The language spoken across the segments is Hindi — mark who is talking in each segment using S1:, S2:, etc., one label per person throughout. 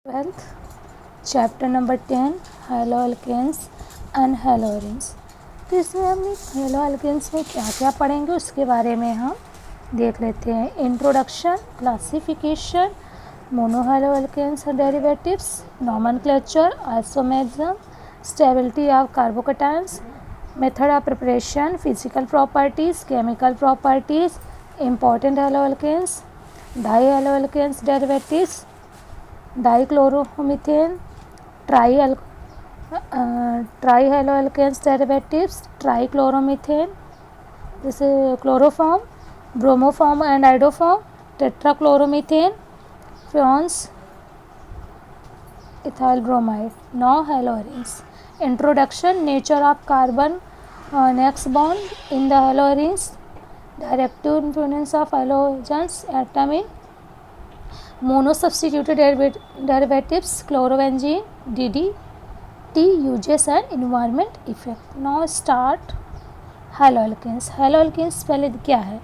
S1: 12th chapter number 10 haloalkanes and haloarenes. तो इसमें हम हेलो अल्केन्स में क्या क्या पढ़ेंगे उसके बारे में हम देख लेते हैं। इंट्रोडक्शन, क्लासिफिकेशन, मोनोहेलो अल्केन्स और derivatives, nomenclature, isomerism, stability of carbocations, method of preparation, physical properties, chemical properties, important haloalkanes, die hello alkanes derivatives, dichloromethane, try hello alkanes derivatives, trichloromethane जैसे chloroform, bromoform and iodoform, tetrachloromethane, freons, ethyl bromide, 9 haloarenes. Introduction, nature of carbon next bond in the haloarenes, directive influence of halogens atom in monosubstituted derivatives, chlorobenzene, DDT uses and environment effect. Now start haloalkanes. Haloalkanes पहले क्या है?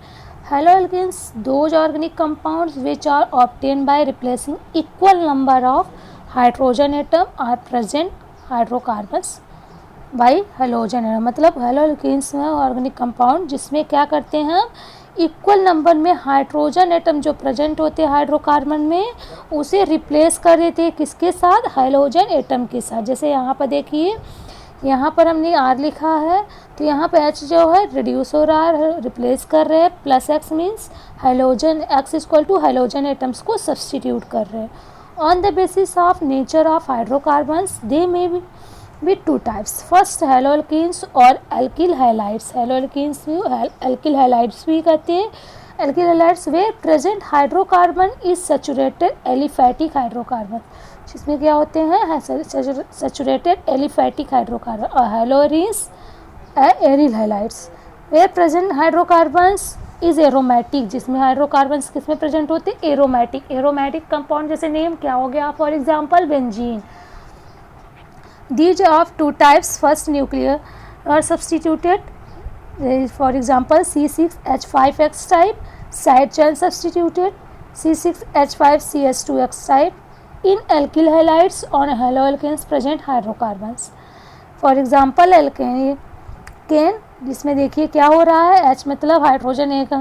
S1: Haloalkanes those organic compounds which are obtained by replacing equal number of hydrogen atom are present hydrocarbons by halogen atom। मतलब haloalkanes में ऑर्गेनिक कंपाउंड जिसमें क्या करते हैं हम, इक्वल नंबर में हाइड्रोजन एटम जो प्रेजेंट होते हैं हाइड्रोकार्बन में उसे रिप्लेस कर देते हैं किसके साथ, हाइड्रोजन एटम के साथ। जैसे यहाँ पर देखिए, यहाँ पर हमने आर लिखा है तो यहाँ पर एच जो है रिड्यूस हो रहा है, रिप्लेस कर रहे हैं, plus x means hydrogen, x equal to hydrogen atoms को सब्सटीट्यूट कर रहे हैं। On the basis of nature of hydrocarbons they may be with two types. First haloalkenes और alkyl halides. Haloalkenes भी alkyl halides भी कहते हैं। alkyl halides where present hydrocarbon is saturated aliphatic hydrocarbon, जिसमें क्या होते हैं saturated aliphatic hydrocarbon। और haloarenes aryl halides where present hydrocarbons is aromatic, जिसमें हाइड्रोकार्बन्स किसमें प्रेजेंट होते हैं, एरोमेटिक। एरोमेटिक कंपाउंड जैसे नेम क्या हो गया, for example benzene. These of two types, first nuclear are substituted, for example C6H5X type, side chain substituted C6H5CH2X type. In alkyl halides on haloalkanes present hydrocarbons, for example alkane, जिसमें देखिए क्या हो रहा है, H मतलब हाइड्रोजन एक,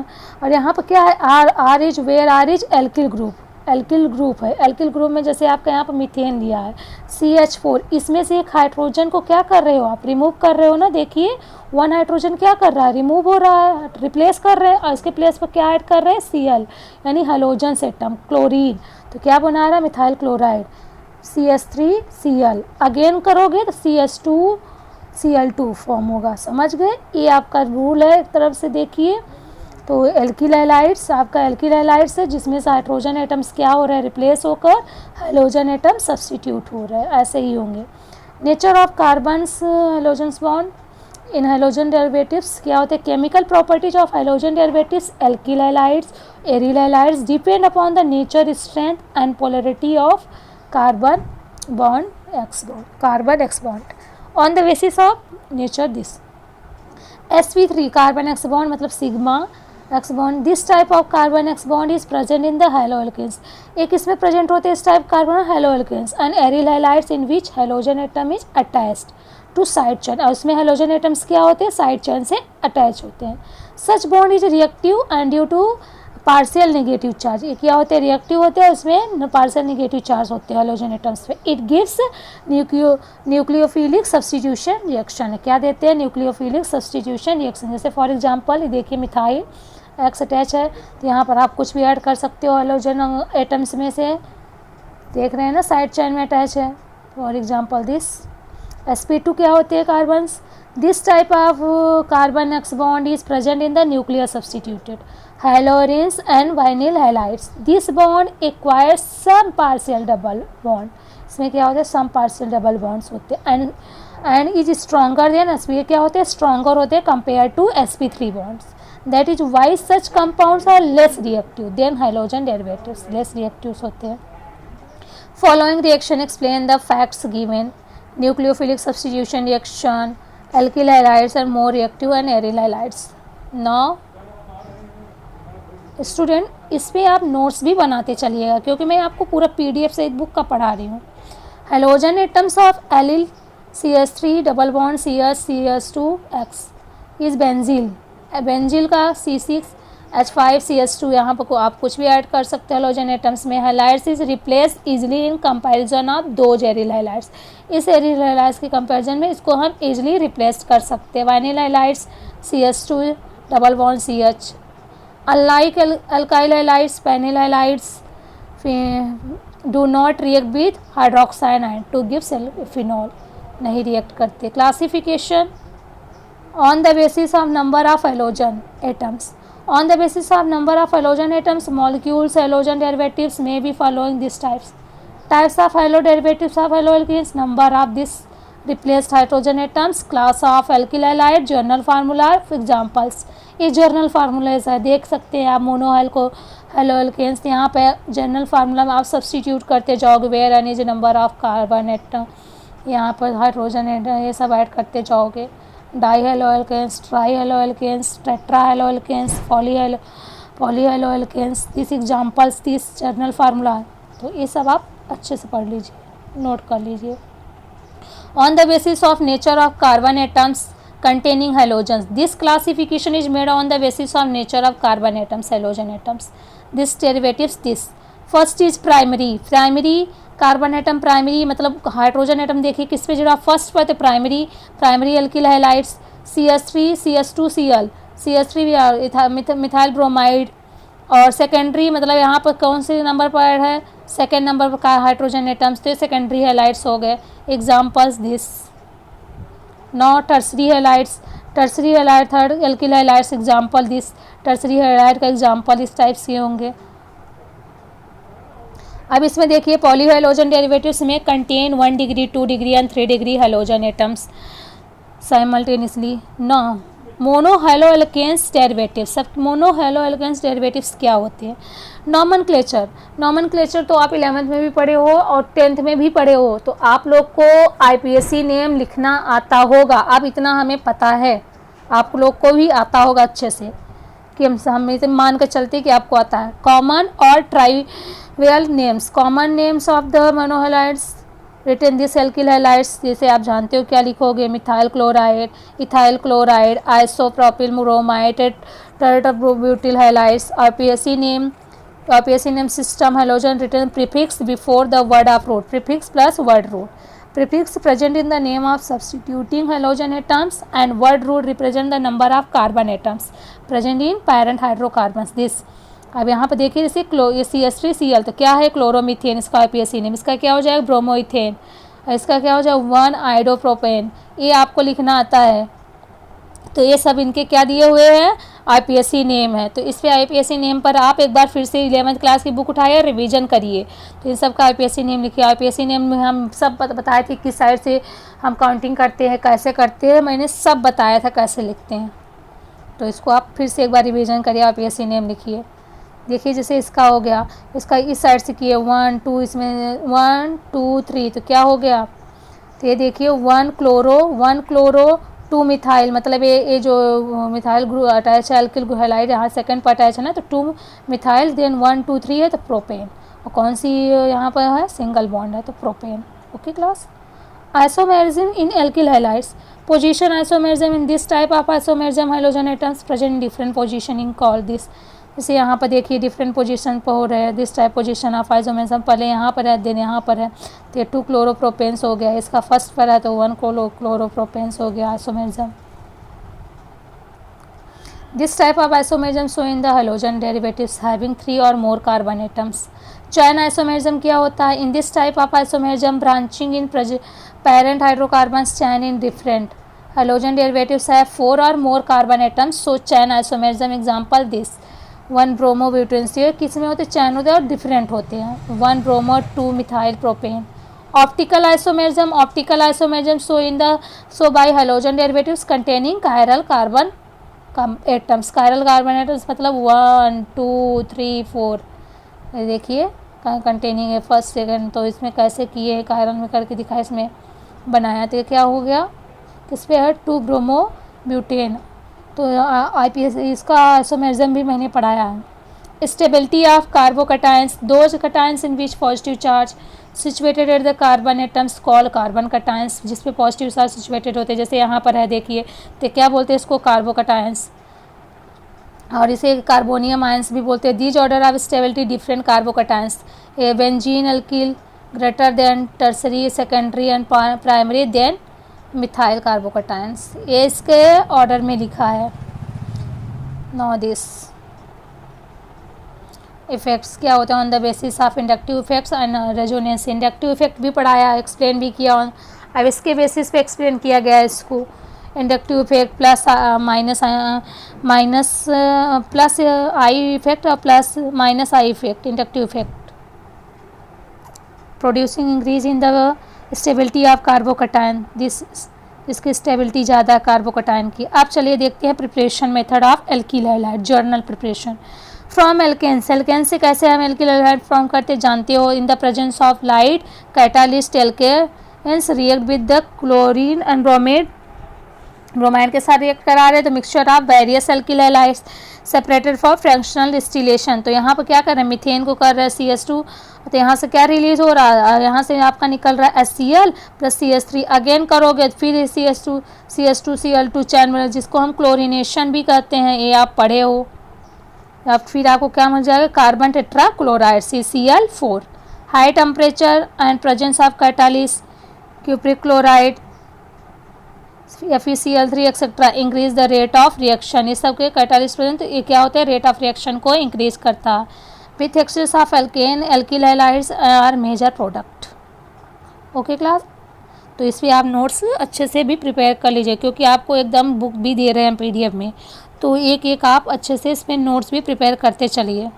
S1: और यहाँ पर क्या है R is where, R is alkyl group, alkyl group है। एल्किल ग्रुप में जैसे आपका यहाँ पर मीथेन दिया है CH4, इसमें से एक हाइड्रोजन को क्या कर रहे हो आप, रिमूव कर रहे हो ना। देखिए वन हाइड्रोजन क्या कर रहा है, रिमूव हो रहा है, रिप्लेस कर रहे हैं, और इसके प्लेस पर क्या ऐड कर रहे हैं, Cl यानी हाइड्रोजन एटम, क्लोरीन। तो क्या बना रहा है, मिथाइल क्लोराइड, CH3Cl। अगेन करोगे तो CH2Cl2 फॉर्म होगा। समझ गए, ये आपका रूल है एक तरफ से। देखिए तो एल्किल हैलाइड्स, आपका एल्किल हैलाइड्स है जिसमें से हाइड्रोजन एटम्स क्या हो रहा है, रिप्लेस होकर हाइड्रोजन एटम सब्सटीट्यूट हो रहा है, ऐसे ही होंगे। Nature of carbons hydrogens bond in hydrogen derivatives क्या होते हैं, chemical properties of hydrogen derivatives, alkyl halides, aryl halides depend upon the nature, strength and polarity of carbon bond X bond, carbon X bond on the basis of nature. This sp3 carbon X bond मतलब sigma X bond, this type of carbon X bond is present in the haloalkanes. एक इसमें प्रेजेंट होते हैं इस type carbon haloalkanes and aryl halides in which halogen atom is attached to side chain, और इसमें हेलोजन एटम्स क्या होते हैं, साइड चेन से अटैच होते हैं। Such bond is reactive and due to partial negative charge, ये क्या होते हैं, रिएक्टिव होते हैं, उसमें पार्शियल नेगेटिव चार्ज होते हैं हेलोजन एटम्स पे। It gives nucleophilic substitution reaction, क्या देते हैं, न्यूक्लियोफिलिक सब्सटीट्यूशन रिएक्शन। जैसे फॉर एग्जांपल ये देखिए मिथाइल एक्स अटैच है तो यहाँ पर आप कुछ भी ऐड कर सकते हो हेलोजन एटम्स में से, देख रहे हैं ना साइड चेन में अटैच है। फॉर एग्जांपल दिस sp2 क्या होते हैं, carbons. This type of carbon X bond is present in the nuclear substituted haloarenes and vinyl halides. This bond acquires some partial double bond, इसमें क्या होता है, सम पार्शियल डबल बॉन्ड्स होते हैं and is stronger than sp, क्या होते हैं, स्ट्रॉन्गर होते हैं compare to sp3 bonds. That is why such compounds are less reactive than halogen derivatives, less reactives होते हैं। Following reaction explain the facts given. Nucleophilic substitution reaction, alkyl halides are more reactive and aryl halides. Now student इस पे आप नोट्स भी बनाते चलिएगा, क्योंकि मैं आपको पूरा PDF से एक बुक का पढ़ा रही हूँ। Halogen atoms of allyl CH3 double bond CH2X is benzyl. Benzyl का C6H5CH2, यहाँ पर आप कुछ भी ऐड कर सकते हैं हेलोजन एटम्स में। Halides is replace easily in comparison of दो जेरिल हैलाइड्स। इस एरिल हैलाइड्स के कंपैरिजन में इसको हम इजिली रिप्लेस कर सकते हैं। Vinyl halides CH2 double bond CH। Unlike alkyl halides, phenyl halides do not react with hydroxide to give phenol, नहीं रिएक्ट करते। Classification on the basis of number of halogen atoms. On the basis of number of halogen atoms, molecules halogen derivatives may be following these types. Types of halo derivatives of haloalkenes, number of this replaced hydrogen atoms, class of alkyl halide, journal formula, examples. ये journal formulas है, देख सकते हैं आप। मोनोहल को haloalkenes, यहाँ पे journal formula में आप सब्सटीट्यूट करते जाओगे, where n is number of carbon atom, यहाँ पर हाइड्रोजन एटम, ये सब ऐड करते जाओगे। Dihaloalkanes, trihaloalkanes, tetrahaloalkanes, polyhaloalkanes, this examples, this general formula. तो ये सब आप अच्छे से पढ़ लीजिए, नोट कर लीजिए। On the basis of nature of carbon atoms containing halogens, this classification is made on the basis of nature of carbon atoms, halogen atoms. This derivatives, this first is primary carbon atom. Primary मतलब हाइड्रोजन एटम देखिए किस पे जुड़ा, फर्स्ट पर तो primary alkyl halides CH3 CH2 Cl, CH3 methyl bromide. और सेकेंडरी मतलब यहाँ पर कौन से नंबर पर है, सेकेंड नंबर पर हाइड्रोजन एटम्स, तो सेकेंडरी हैलाइड्स हो गए। Examples this. Now tertiary halides, tertiary halide third alkyl halides, example this. Tertiary halide का एग्जाम्पल इस टाइप्स के होंगे। अब इसमें देखिए पॉलीहेलोजन डेरिवेटिव्स में contain 1 degree 2 degree and 3 degree halogen atoms simultaneously. No monohaloalkanes derivatives, सब मोनोहेलोएल्केन्स डेरिवेटिव्स क्या होते हैं। नॉमनक्लेचर तो आप 11th में भी पढ़े हो और 10th में भी पढ़े हो, तो आप लोग को IPSC नेम लिखना आता होगा। अब इतना हमें पता है, आप लोग को भी आता होगा अच्छे से, कि हम इसे मान कर चलते कि आपको आता है। कॉमन और trivial names, common names of the monohalides written this alkyl halides, जैसे आप जानते हो क्या लिखोगे, methyl chloride, ethyl chloride, isopropyl bromide, tetrabutyl halides. IPSC name system halogen written prefix before the word of root, prefix plus word root. Prefix present in the name of substituting halogen atoms and word root represent the number of carbon atoms present in parent hydrocarbons. This अब यहाँ पर देखिए जैसे ये CH3Cl, तो क्या है क्लोरोमीथेन, इसका IPSC नेम, इसका क्या हो जाएगा ब्रोमोइथेन, इसका क्या हो जाएगा 1 आइडोप्रोपेन। ये आपको लिखना आता है, तो ये सब इनके क्या दिए हुए हैं IPSC नेम है। तो इस पे IPSC नेम पर आप एक बार फिर से 11th क्लास की बुक उठाइए, रिवीजन करिए, तो इन सब का IPSC नेम लिखिए। IPSC नेम में हम सब बताए थे किस साइड से हम काउंटिंग करते हैं, कैसे करते हैं, मैंने सब बताया था कैसे लिखते हैं। तो इसको आप फिर से एक बार रिवीजन करिए, IPSC नेम लिखिए। देखिए जैसे इसका हो गया, इसका इस साइड से किए 1 2, इसमें 1 2 3, तो क्या हो गया, तो ये देखिए 1 क्लोरो 2 मिथाइल, मतलब ये जो मिथाइल ग्रुप अटैच है अल्किल हैलाइड, यहाँ सेकंड पर अटैच है ना, तो 2 मिथाइल, देन 1 2 3 है तो प्रोपेन, और कौन सी यहाँ पर है सिंगल बॉन्ड है तो propane. Okay class. Isomerism in alkyl halides, position isomerism in this type of isomerism halogen atoms present in different positioning call this. जैसे यहाँ पर देखिए डिफरेंट पोजीशन पर हो रहे हैं, this type position of isomerism, पहले यहाँ पर है देन यहाँ पर है, तो ये 2 क्लोरोप्रोपेन्स हो गया, इसका फर्स्ट पर है तो 1 क्लोरोप्रोपेन्स हो गया isomerism. This type of isomerism show in the halogen derivatives having 3 और मोर कार्बन एटम्स। चैन आइसोमेरिज्म क्या होता है, in this type of isomerism branching in parent hydrocarbons chain in different halogen derivatives have 4 और more carbon atoms, so chain isomerism. Example this 1 bromo butane, ये किस में होते हैं चैन होते हैं और डिफरेंट होते हैं, 1 bromo 2 methyl propane. Optical isomerism सो bye halogen derivatives containing chiral carbon atoms. Chiral carbon atoms मतलब 1 2 3 4, देखिए कंटेनिंग है फर्स्ट सेकंड, तो इसमें कैसे किए कायरल में करके दिखाया, इसमें बनाया, तो क्या हो गया किस पे है 2 ब्रोमो ब्यूटेन। तो IPSC इसका आइसोमेरिज्म भी मैंने पढ़ाया है। Stability of carbocations, those cations in which positive charge situated at the carbon atoms called carbon cations, जिस पे पॉजिटिव चार्ज सिचुएटेड होते हैं, जैसे यहाँ पर है देखिए, तो क्या बोलते हैं इसको, कार्बोकटायंस, और इसे कार्बोनियम आयंस भी बोलते हैं। These order of stability different carbocations, a benzene alkyl greater than tertiary secondary and primary than methyl carbocations, ये इसके ऑर्डर में लिखा है। नो दिस इफेक्ट्स क्या होते हैं on the basis of inductive effects and resonance, inductive effect भी पढ़ाया, एक्सप्लेन भी किया, अब इसके बेसिस पे एक्सप्लेन किया गया है इसको। Inductive effect plus minus plus I effect और plus minus I effect, inductive effect producing increase in the stability of carbocation, इसकी स्टेबिलिटी ज़्यादा कार्बोकटायन की। अब चलिए देखते हैं preparation method of alkyl halide, general preparation from alkanes, alkanes से कैसे हम एल्किल हैलाइड फॉर्म करते जानते हो। In the presence of light catalyst alkanes react with the chlorine and bromide के साथ रिएक्ट करा रहे हैं, तो mixture of various alkyl halides separated for fractional distillation, तो यहाँ पर क्या कर रहे हैं, मीथेन को कर रहे हैं CH2, तो यहाँ से क्या रिलीज हो रहा है, यहाँ से आपका निकल रहा है HCl प्लस CH3, अगेन करोगे फिर CH2Cl2 चैन, जिसको हम क्लोरिनेशन भी कहते हैं, ये आप पढ़े हो। अब फिर आपको क्या मिल जाएगा, carbon tetrachloride CCl4, high temperature and presence of catalyst cupric chloride FeCl3 etcetera increase the rate of reaction, ये सब के कैटालिस्ट प्रेजेंट, ये क्या होता है, रेट ऑफ रिएक्शन को इंक्रीज करता है। With excess of alkane alkyl halides are major product. Okay class, तो इस पर आप नोट्स अच्छे से भी प्रिपेयर कर लीजिए, क्योंकि आपको एकदम बुक भी दे रहे हैं PDF में, तो एक एक आप अच्छे से इसमें नोट्स भी प्रिपेयर करते चलिए।